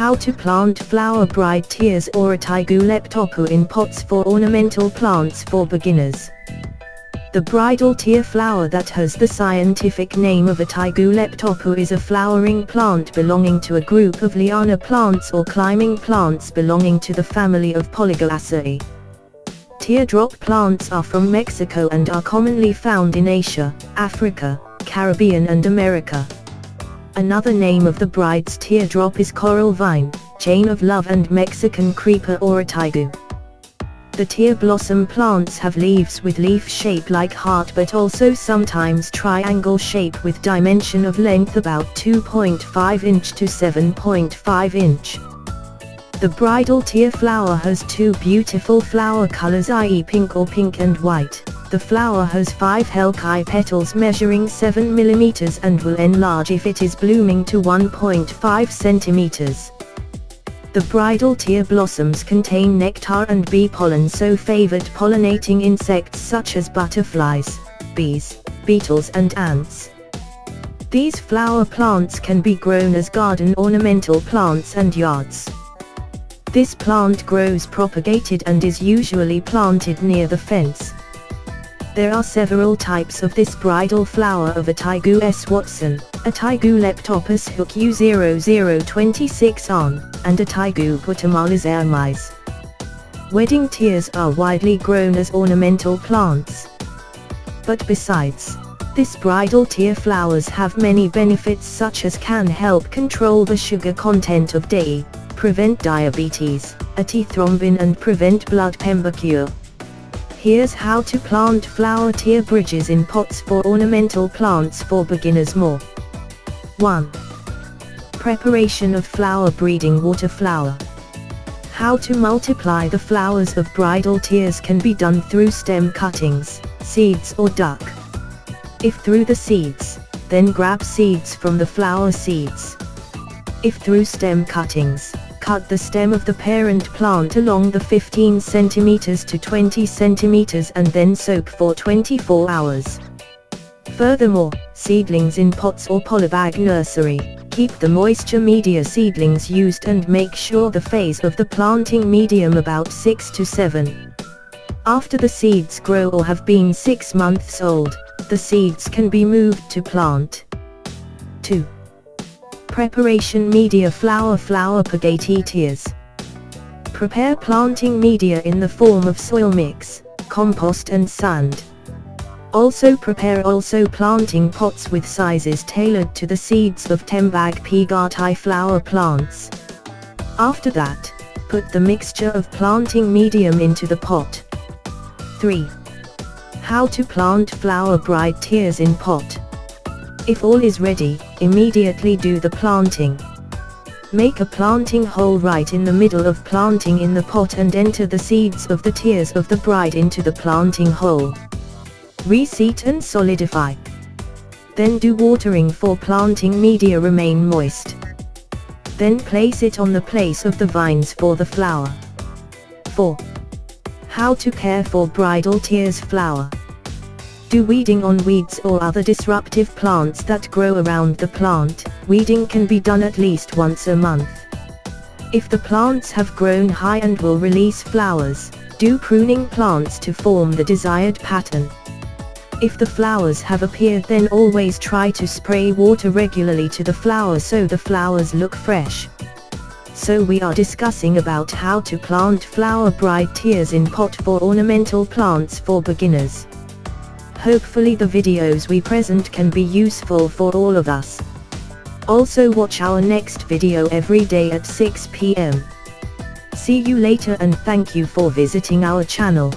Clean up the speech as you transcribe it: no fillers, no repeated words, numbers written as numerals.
How to plant flower bride tears or Antigonon in pots for ornamental plants for beginners. The bridal tear flower that has the scientific name of Antigonon is a flowering plant belonging to a group of liana plants or climbing plants belonging to the family of Polygoaceae. Teardrop plants are from Mexico and are commonly found in Asia, Africa, Caribbean and America. Another name of the bride's teardrop is coral vine, chain of love and Mexican creeper or Antigo. The tear blossom plants have leaves with leaf shape like heart but also sometimes triangle shape with dimension of length about 2.5 inch to 7.5 inch. The bridal tear flower has two beautiful flower colors, i.e. pink or pink and white. The flower has 5 helici petals measuring 7 mm and will enlarge if it is blooming to 1.5 centimeters. The bridal tear blossoms contain nectar and bee pollen, so favored pollinating insects such as butterflies, bees, beetles and ants. These flower plants can be grown as garden ornamental plants and yards. This plant grows propagated and is usually planted near the fence. There are several types of this bridal flower of Antigo S. Watson, Antigoleptopus hook U0026 on, and Antigo guatemala's ermais. Wedding tears are widely grown as ornamental plants. But besides, this bridal tear flowers have many benefits such as can help control the sugar content of dye, prevent diabetes, antithrombin and prevent blood premature. Here's how to plant flower tear bridges in pots for ornamental plants for beginners. More. 1. Preparation of flower breeding water flower. How to multiply the flowers of bridal tears can be done through stem cuttings, seeds or duck. If through the seeds, then grab seeds from the flower seeds. If through stem cuttings, cut the stem of the parent plant along the 15 cm to 20 cm and then soak for 24 hours. Furthermore, seedlings in pots or polybag nursery, keep the moisture media seedlings used and make sure the phase of the planting medium about 6 to 7. After the seeds grow or have been 6 months old, the seeds can be moved to plant. 2. Preparation media flower propagate tears. Prepare planting media in the form of soil mix, compost and sand. Also prepare planting pots with sizes tailored to the seeds of Tembag pigati flower plants. After that, put the mixture of planting medium into the pot. 3. How to plant flower bride tears in pot. If all is ready, immediately do the planting. Make a planting hole right in the middle of planting in the pot and enter the seeds of the tears of the bride into the planting hole. Reseat and solidify. Then do watering for planting media remain moist. Then place it on the place of the vines for the flower. 4. How to care for bridal tears flower. Do weeding on weeds or other disruptive plants that grow around the plant. Weeding can be done at least once a month. If the plants have grown high and will release flowers, do pruning plants to form the desired pattern. If the flowers have appeared, then always try to spray water regularly to the flowers so the flowers look fresh. So we are discussing about how to plant flower bride tears in pot for ornamental plants for beginners. Hopefully the videos we present can be useful for all of us. Also watch our next video every day at 6 p.m. See you later and thank you for visiting our channel.